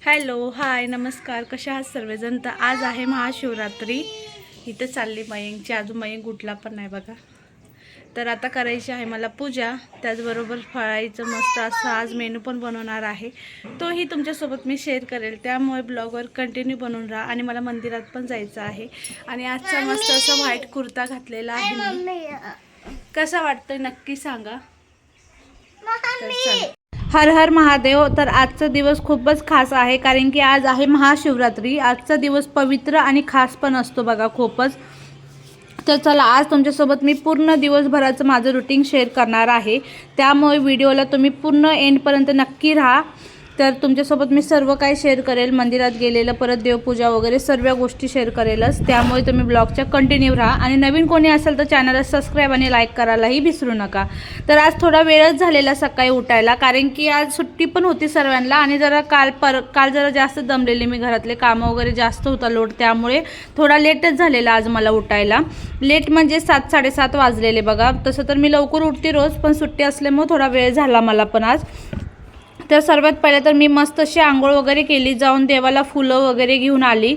Hello hi नमस्कार, कशा आहात सर्वजण. तर आज आहे महाशिवरात्री. इथं चालली मयंकची, अजून मयंक उठला पण नाही बघा. तर आता करायची आहे मला पूजा, त्याचबरोबर फळाईचं मस्त असं आज मेनू पण बनवणार आहे. तोही तुमच्यासोबत मी शेअर करेल, त्यामुळे ब्लॉगवर कंटिन्यू बनवून राहा. आणि मला मंदिरात पण जायचं आहे. आणि आजचा मस्त असं व्हाईट कुर्ता घातलेला आहे मी. कसा वाटतोय नक्की सांगा. तर चला. हर हर महादेव. तर आजचा दिवस खूपच खास आहे, कारण की आज आहे महाशिवरात्री. आजचा दिवस पवित्र आणि खास पण असतो बघा खूपच. तर चला, आज तुमच्यासोबत मी पूर्ण दिवसभराचं माझं रुटीन शेअर करणार आहे, त्यामुळे व्हिडिओला तुम्ही पूर्ण एंडपर्यंत नक्की राहा. तर तुमच्यासोबत मी सर्व काही शेअर करेल, मंदिरात गेलेलं, परत देवपूजा वगैरे सर्व गोष्टी शेअर करेलच. त्यामुळे तुम्ही ब्लॉगच्या कंटिन्यू राहा. आणि नवीन कोणी असेल तर चॅनलला सबस्क्राईब आणि लाईक करायलाही विसरू नका. तर आज थोडा वेळच झालेला सकाळी उठायला, कारण की आज सुट्टी पण होती सर्वांना. आणि जरा काल जरा जास्त दमलेली मी, घरातले कामं वगैरे जास्त होता लोड, त्यामुळे थोडा लेटच झालेला आज मला उठायला. लेट म्हणजे 7-7:30 वाजलेले बघा. तसं तर मी लवकर उठते रोज, पण सुट्टी असल्यामुळे थोडा वेळ झाला मला पण आज. तर सर्वात पहिले तर मी मस्त अशी आंघोळ वगैरे केली, जाऊन देवाला फुलं वगैरे घेऊन आली.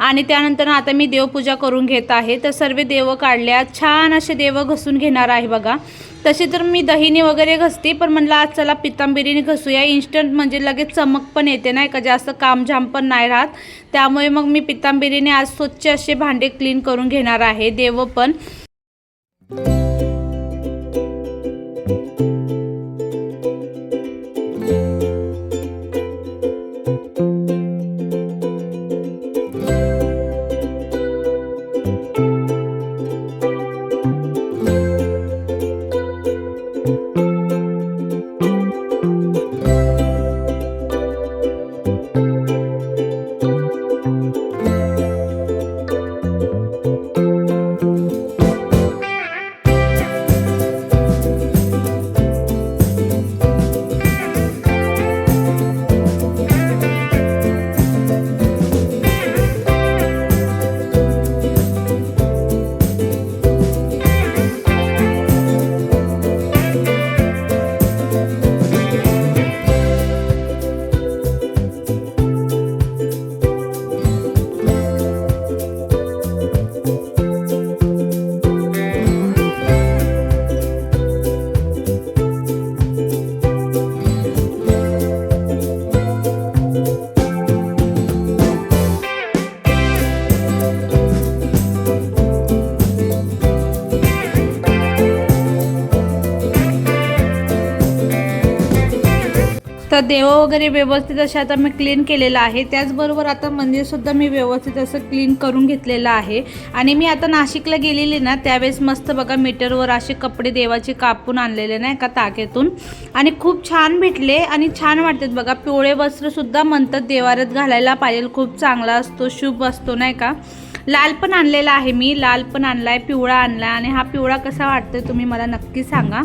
आणि त्यानंतर आता मी देवपूजा करून घेत आहे. तर सर्व देवं काढल्या, छान असे देवं घसून घेणार आहे बघा. तसे तर मी दहीने वगैरे घसते, पण म्हणलं आज चला पितांबरीने घसूया. इन्स्टंट म्हणजे लगेच चमक पण येते नाही का, जास्त कामझाम पण नाही राहत. त्यामुळे मग मी पितांबरीने आज स्वच्छ असे भांडे क्लीन करून घेणार आहे, देवं पण. तर देव वगैरे व्यवस्थित असे आता मी क्लीन केलेलं आहे. त्याचबरोबर आता मंदिरसुद्धा मी व्यवस्थित असं क्लीन करून घेतलेलं आहे. आणि मी आता नाशिकला गेलेली ना, त्यावेळेस मस्त बघा मीटरवर असे कपडे देवाचे कापून आणलेले नाही का ताकेतून, आणि खूप छान भेटले आणि छान वाटतात बघा. पिवळे वस्त्रसुद्धा म्हणतात देवाऱ्यात घालायला पाहिजे, खूप चांगला असतो, शुभ असतो नाही का. लाल पण आणलेला आहे मी, लाल पण आणलाय, पिवळा आणलाय. आणि हा पिवळा कसा वाटतोय तुम्ही मला नक्की सांगा.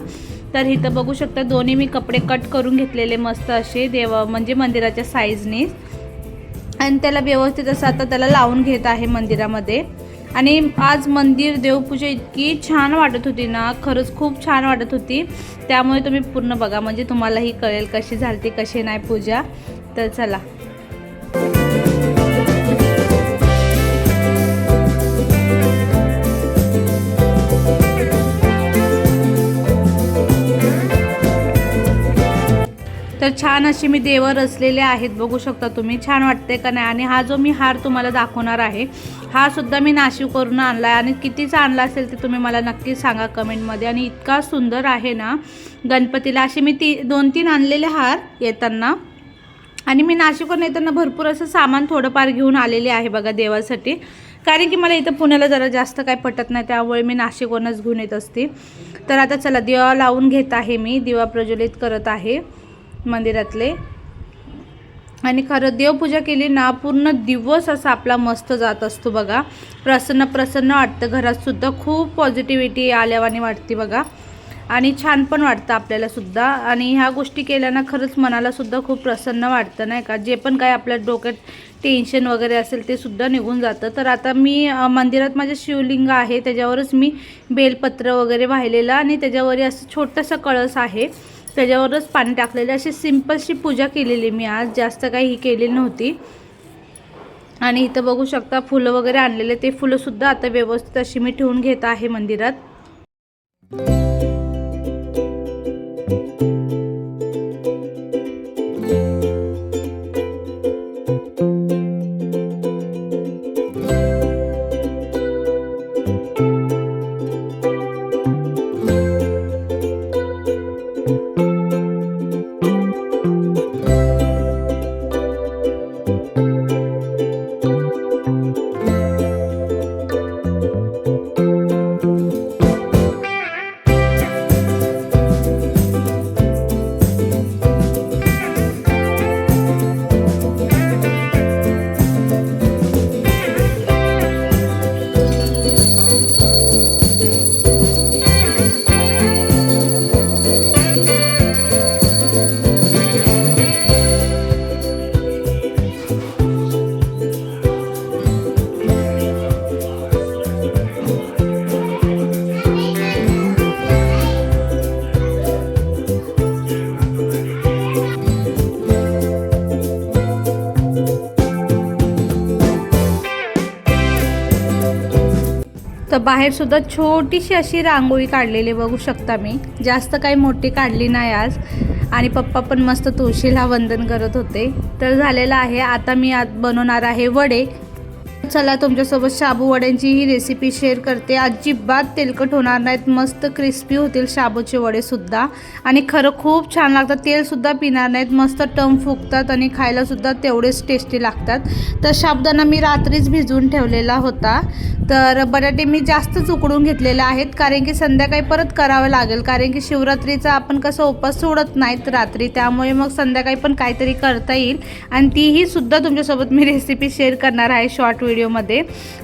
तर इथं बघू शकता दोन्ही मी कपडे कट करून घेतलेले मस्त असे म्हणजे मंदिराच्या साईजने. आणि त्याला व्यवस्थित असं आता त्याला लावून घेत आहे मंदिरामध्ये. आणि आज मंदिर देवपूजा इतकी छान वाटत होती ना, खरंच खूप छान वाटत होती. त्यामुळे तुम्ही पूर्ण बघा, म्हणजे तुम्हालाही कळेल कशी झाली कशी नाही पूजा. तर चला. तर छान अशी मी देव रचलेले आहेत, बघू शकता तुम्ही. छान वाटते का नाही. आणि हा जो मी हार तुम्हाला दाखवणार आहे, हा सुद्धा मी नाशिकवरून आणला आहे. आणि कितीचा आणला असेल ते तुम्ही मला नक्की सांगा कमेंटमध्ये. आणि इतका सुंदर आहे ना गणपतीला. असे मी 2-3 आणलेले हार येताना. आणि मी नाशिकवरून येताना भरपूर असं सामान थोडंफार घेऊन आलेले आहे बघा देवासाठी, कारण की मला इथं पुण्याला जरा जास्त काय पटत नाही, त्यामुळे मी नाशिकवरूनच घेऊन येत असते. तर आता चला, दिवा लावून घेत आहे मी, दिवा प्रज्वलित करत आहे मंदिरातले. आणि खरं देवपूजा केली ना, पूर्ण दिवस असा आपला मस्त जात असतो बघा. प्रसन्न प्रसन्न वाटतं, घरात सुद्धा खूप पॉझिटिव्हिटी आल्यावानी वाटते बघा. आणि छान पण वाटतं आपल्याला सुद्धा. आणि ह्या गोष्टी केल्यानं खरंच मनाला सुद्धा खूप प्रसन्न वाटतं नाही का. जे पण काय आपल्या डोक्यात टेन्शन वगैरे असेल ते सुद्धा निघून जातं. तर आता मी मंदिरात माझे शिवलिंग आहे, त्याच्यावरच मी बेलपत्र वगैरे वाहिलेलं, आणि त्याच्यावर असं छोटंसं कळस आहे. त्याच्यावरच पाणी टाकलेले. अशी सिंपलशी पूजा केलेली मी आज, जास्त काही ही केलेली नव्हती. आणि इथं बघू शकता फुलं वगैरे आणलेले, ते फुलंसुद्धा आता व्यवस्थित अशी मी ठेवून घेत आहे मंदिरात. तर बाहेर सुद्धा छोटीशी अशी रांगोळी काढलेली बघू शकता मी, जास्त काही मोठी काढली नाही आज. आणि पप्पा पण मस्त तुळशीला वंदन करत होते. तर झालेलं आहे. आता मी आज बनवणार आहे वडे. चला तुमच्यासोबत शाबू वड्यांची ही रेसिपी शेअर करते. अजिबात तेलकट होणार नाहीत, मस्त क्रिस्पी होतील शाबूचे वडेसुद्धा. आणि खरं खूप छान लागतात, तेलसुद्धा पिणार नाहीत, मस्त टम फुगतात आणि खायलासुद्धा तेवढेच टेस्टी लागतात. तर साबुदाणा मी रात्रीच भिजवून ठेवलेला होता. तर बटाटे मी जास्तच उकडून घेतलेले आहेत, कारण की संध्याकाळी परत करावं लागेल, कारण की शिवरात्रीचा आपण कसं उपास सोडत नाहीत रात्री, त्यामुळे मग संध्याकाळी पण काहीतरी करता येईल. आणि तीही सुद्धा तुमच्यासोबत मी रेसिपी शेअर करणार आहे शॉर्ट व्हिडिओमध्ये.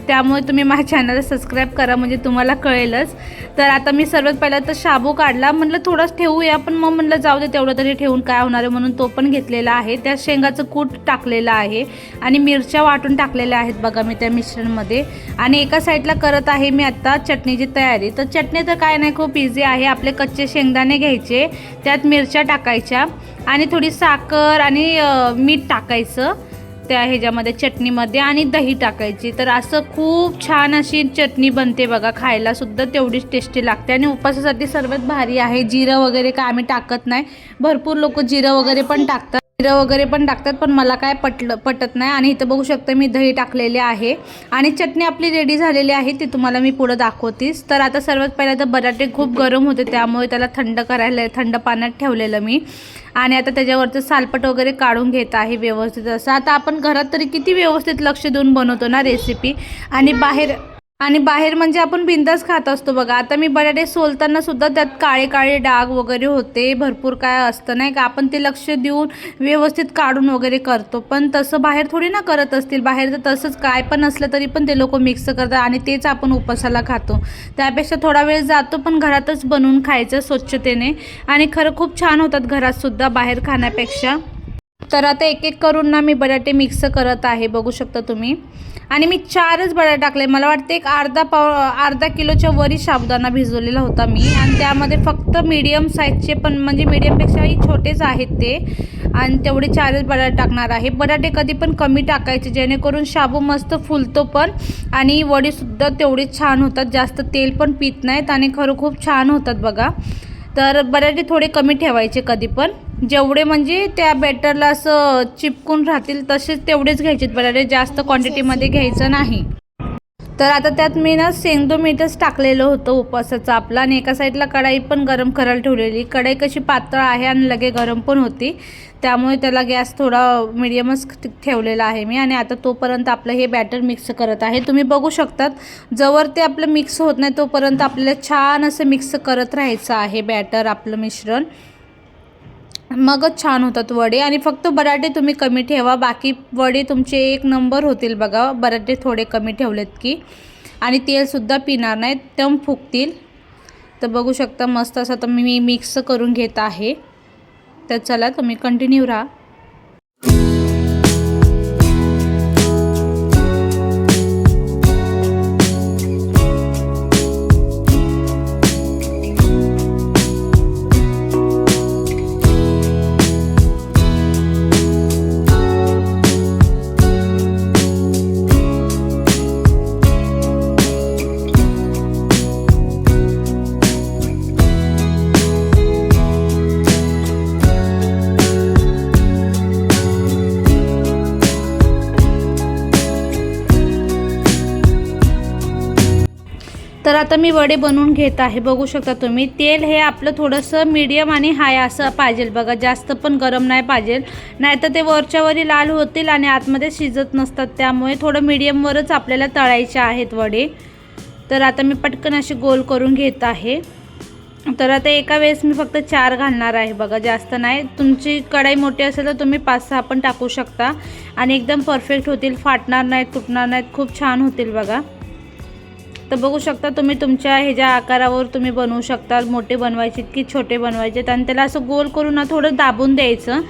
त्यामुळे तुम्ही माझ्या चॅनलला सबस्क्राईब करा, म्हणजे तुम्हाला कळेलच. तर आता मी सर्वात पहिला तर शाबू काढला, म्हटलं थोडाच ठेवूया, पण मग म्हटलं जाऊ दे तेवढं तरी ठेवून काय होणार आहे, म्हणून तो पण घेतलेला आहे. त्यात शेंगाचं कूट टाकलेलं आहे आणि मिरच्या वाटून टाकलेल्या आहेत बघा मी त्या मिश्रणमध्ये. आणि एका साईडला करत आहे मी आता चटणीची तयारी. तर चटणी तर काय नाही, खूप इझी आहे. आपले कच्चे शेंगदाणे घ्यायचे, त्यात मिरच्या टाकायच्या आणि थोडी साखर आणि मीठ टाकायचं त्या ह्याच्यामध्ये चटणीमध्ये, आणि दही टाकायची. तर असं खूप छान अशी चटणी बनते बघा, खायलासुद्धा तेवढीच टेस्टी लागते आणि उपवासासाठी सर्वात भारी आहे. जिरं वगैरे काय आम्ही टाकत नाही, भरपूर लोक जिरं वगैरे पण टाकतात, पण मला काय पटत नाही. आणि इथं बघू शकता मी दही टाकलेले आहे आणि चटणी आपली रेडी झालेली आहे, ती तुम्हाला मी पुढं दाखवतेच. तर आता सर्वात पहिला तर बटाटे खूप गरम होते, त्यामुळे त्याला थंड पाण्यात ठेवलेलं मी. आणि आता त्याच्यावरचं सालपट वगैरे काढून घेत आहे व्यवस्थित असं. आता आपण घरात तरी किती व्यवस्थित लक्ष देऊन बनवतो ना रेसिपी, आणि बाहेर म्हणजे आपण बिंदास खात असतो बघा. आता मी बटाटे सोलताना सुद्धा त्यात काळे काळे डाग वगैरे होते, भरपूर काय असतं नाही का, आपण ते लक्ष देऊन व्यवस्थित काढून वगैरे करतो. पण तसं बाहेर थोडी ना करत असतील, बाहेर तर तसंच काय पण असलं तरी पण ते लोक मिक्स करतात आणि तेच आपण उपासाला खातो. त्यापेक्षा थोडा वेळ जातो, पण घरातच बनवून खायचं स्वच्छतेने, आणि खरं खूप छान होतात घरात सुद्धा बाहेर खाण्यापेक्षा. तर आता एक एक करून ना मी बटाटे मिक्स करत आहे, बघू शकता तुम्ही. आणि मी 4च बटाटे टाकले, मला वाटते एक अर्धा किलोच्या वरी साबुदाणा भिजवलेला होता मी. आणि त्यामध्ये फक्त मीडियम साईजचे, पण म्हणजे मीडियमपेक्षाही छोटेच आहेत ते, आणि तेवढे 4च बटाटे टाकणार आहे. बटाटे कधी पण कमी टाकायचे, जेणेकरून शाबू मस्त फुलतो पण, आणि वडीसुद्धा तेवढीच छान होतात, जास्त तेल पण पित नाहीत आणि खरं खूप छान होतात बघा. तर बटाटे थोडे कमी ठेवायचे कधी पण, जेवढे म्हणजे त्या बॅटरला असं चिपकून राहतील तसेच तेवढेच घ्यायचे बटाटे, जास्त क्वांटिटीमध्ये घ्यायचं नाही. तर आता त्यात मी ना शेंगदो मीठच टाकलेलं होतं उपवासाचं आपलं. आणि एका साईडला कढाई पण गरम करायला ठेवलेली. कढाई कशी पातळ आहे आणि लगे गरम पण होती, त्यामुळे त्याला गॅस थोडा मिडियमच ठेवलेला आहे मी. आणि आता तोपर्यंत आपलं हे बॅटर मिक्स करत आहे. तुम्ही बघू शकतात, जवळ ते आपलं मिक्स होत नाही तोपर्यंत आपल्याला छान असं मिक्स करत राहायचं आहे बॅटर, आपलं मिश्रण, मगच छान होतात वडे. आणि फक्त बटाटे तुम्ही कमी ठेवा, बाकी वडे तुमचे एक नंबर होतील बघा. बटाटे थोडे कमी ठेवलेत की, आणि तेलसुद्धा पिणार नाहीत, टम फुगतील. तर बघू शकता मस्त असं तर मी मिक्स करून घेत आहे. तर चला तुम्ही कंटिन्यू राहा. तर आता मी वडे बनवून घेत आहे. बघू शकता तुम्ही तेल हे आपलं थोडंसं मीडियम आणि हाय असं पाहिजे बघा, जास्त पण गरम नाही पाहिजे, नाहीतर ते वरच्यावरी लाल होतील आणि आतमध्ये शिजत नसतात. त्यामुळे थोडं मीडियमवरच आपल्याला तळायचे आहेत वडे. तर आता मी पटकन अशी गोल करून घेत आहे. तर आता एका वेळेस मी फक्त 4 घालणार आहे बघा, जास्त नाही. तुमची कढाई मोठी असेल तर तुम्ही 5-6 पण टाकू शकता आणि एकदम परफेक्ट होतील, फाटणार नाहीत, तुटणार नाहीत, खूप छान होतील बघा. तर बघू शकता तुम्ही तुमच्या ह्याच्या आकारावर तुम्ही बनवू शकता. मोठे बनवायचे की छोटे बनवायचे आणि त्याला असं गोल करून ना थोडं दाबून द्यायचं,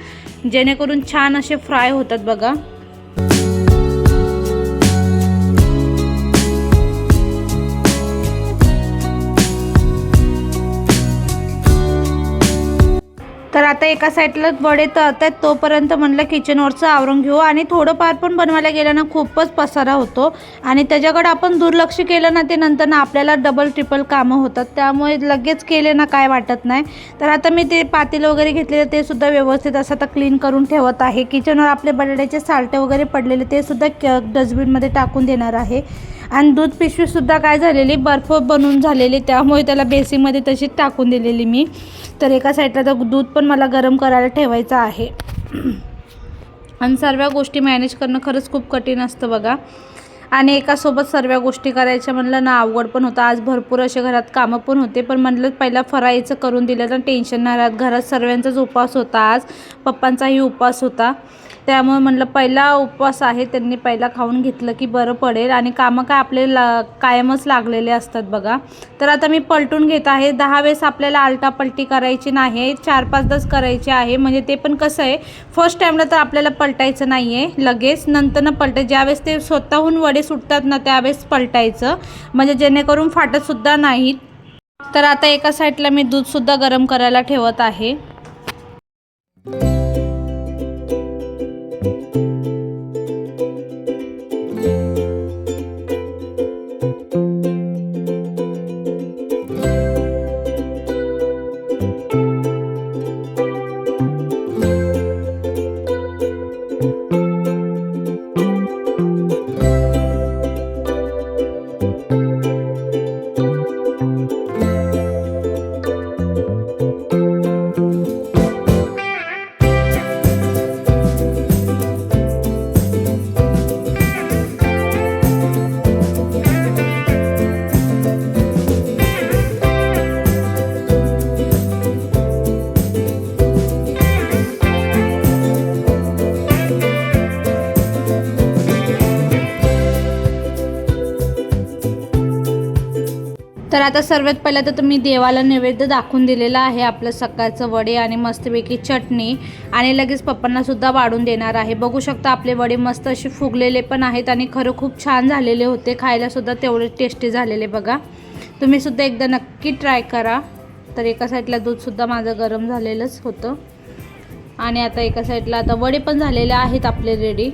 जेणेकरून छान असे फ्राय होतात बघा. तर आता एका साईडला वडे तळत आहेत, तोपर्यंत म्हटलं किचनवरचं आवरून घेऊ. आणि थोडंफार पण बनवायला गेलं ना खूपच पसारा होतो आणि त्याच्याकडे आपण दुर्लक्ष केलं ना ते नंतर ना आपल्याला डबल ट्रिपल कामं होतात. त्यामुळे लगेच केले ना काय वाटत नाही. तर आता मी ते पातेलं वगैरे घेतलेलं ते सुद्धा व्यवस्थित असं आता क्लीन करून ठेवत आहे. किचनवर आपले बटाट्याचे साल्टे वगैरे पडलेले ते सुद्धा डस्टबिनमध्ये टाकून देणार आहे. आणि दूध पिशवीसुद्धा काय झालेली बर्फ बनवून झालेली, त्यामुळे त्याला बेसिनमध्ये तशीच टाकून दिलेली मी. तर एका साईडला तर दूध पण मला गरम करायला ठेवायचं आहे. आणि सर्व गोष्टी मॅनेज करणं खरंच खूप कठीण असतं बघा. आणि एकासोबत सर्व गोष्टी करायच्या म्हणलं ना अवघड पण होतं. आज भरपूर असे घरात कामं पण होते, पण म्हणलं पहिला फराळीचं करून दिलं तर टेन्शन नाही राहत. घरात सर्वांचाच उपवास होता, आज पप्पांचाही उपवास होता. त्यामुळे म्हणलं पहिला उपवास आहे, त्यांनी पहिला खाऊन घेतलं की बरं पडेल. आणि कामं काय आपले कायमच लागलेले असतात बघा. तर आता मी पलटून घेत आहे. 10 वेळेस आपल्याला आलटापलटी करायची नाही, 4-5 करायची आहे. म्हणजे ते पण कसं आहे, फर्स्ट टाईमला तर आपल्याला पलटायचं नाही आहे लगेच, नंतरनं पलटायचं. ज्यावेळेस ते स्वतःहून वडे सुटतात ना त्यावेळेस पलटायचं, म्हणजे जेणेकरून फाटतसुद्धा नाहीत. तर आता एका साईडला मी दूधसुद्धा गरम करायला ठेवत आहे. तर आता सर्वात पहिलं तर तुम्ही देवाला नैवेद्य दाखवून दिलेला आहे आपलं सकाळचं वडे आणि मस्तपैकी चटणी, आणि लगेच पप्पांनासुद्धा वाढून देणार आहे. बघू शकता आपले वडे मस्त असे फुगलेले पण आहेत आणि खरं खूप छान झालेले होते, खायलासुद्धा तेवढे टेस्टी झालेले बघा. तुम्हीसुद्धा एकदा नक्की ट्राय करा. तर एका साईडला दूधसुद्धा माझं गरम झालेलंच होतं आणि आता एका साईडला आता वडे पण झालेले आहेत आपले रेडी.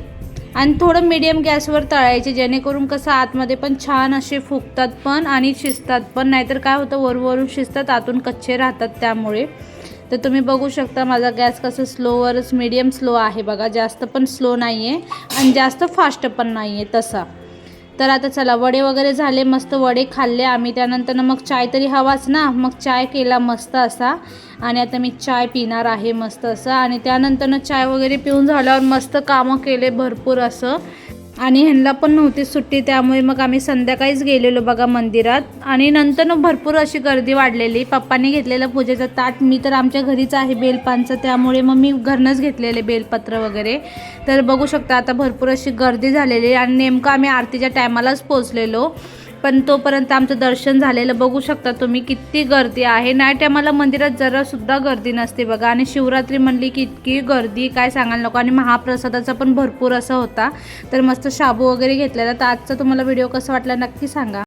आणि थोडं मीडियम गॅसवर तळायचे, जेणेकरून कसं आतमध्ये पण छान असे फुगतात पण आणि शिजतात पण. नाहीतर काय होतं, वरून शिजतात आतून कच्चे राहतात. त्यामुळे तर तुम्ही बघू शकता माझा गॅस कसं स्लोवरच, मीडियम स्लो आहे बघा, जास्त पण स्लो नाही आहे आणि जास्त फास्ट पण नाही आहे तसा. तर आता चला वडे वगैरे झाले, मस्त वडे खाल्ले आम्ही. त्यानंतर मग चाय तरी हवाच ना, मग चाय केला मस्त असा. आणि आता मी चाय पिणार आहे मस्त असं. आणि त्यानंतर चाय वगैरे पिऊन झाल्यावर मस्त कामं केले भरपूर असं. आणि ह्यांना पण नव्हती सुट्टी, त्यामुळे मग आम्ही संध्याकाळीच गेलेलो बघा मंदिरात. आणि नंतर भरपूर अशी गर्दी वाढलेली. पप्पांनी घेतलेलं पूजेचं ताट, मी तर आमच्या घरीच आहे बेलपानचं, त्यामुळे मग मी घरनंच घेतलेले बेलपत्र वगैरे. तर बघू शकता आता भरपूर अशी गर्दी झालेली आणि नेमकं आम्ही आरतीच्या टायमालाच पोचलेलो, पण तोपर्यंत आमचं दर्शन झालेलं. बघू शकता तुम्ही किती गर्दी आहे. नाईट टायमाला मंदिरात जरासुद्धा गर्दी नसते बघा. आणि शिवरात्री म्हणली की इतकी गर्दी काय सांगायला नको. आणि महाप्रसादाचा पण भरपूर असा होता. तर मस्त शाबू वगैरे घेतलेला. तर आजचा तुम्हाला व्हिडिओ कसा वाटला नक्की सांगा.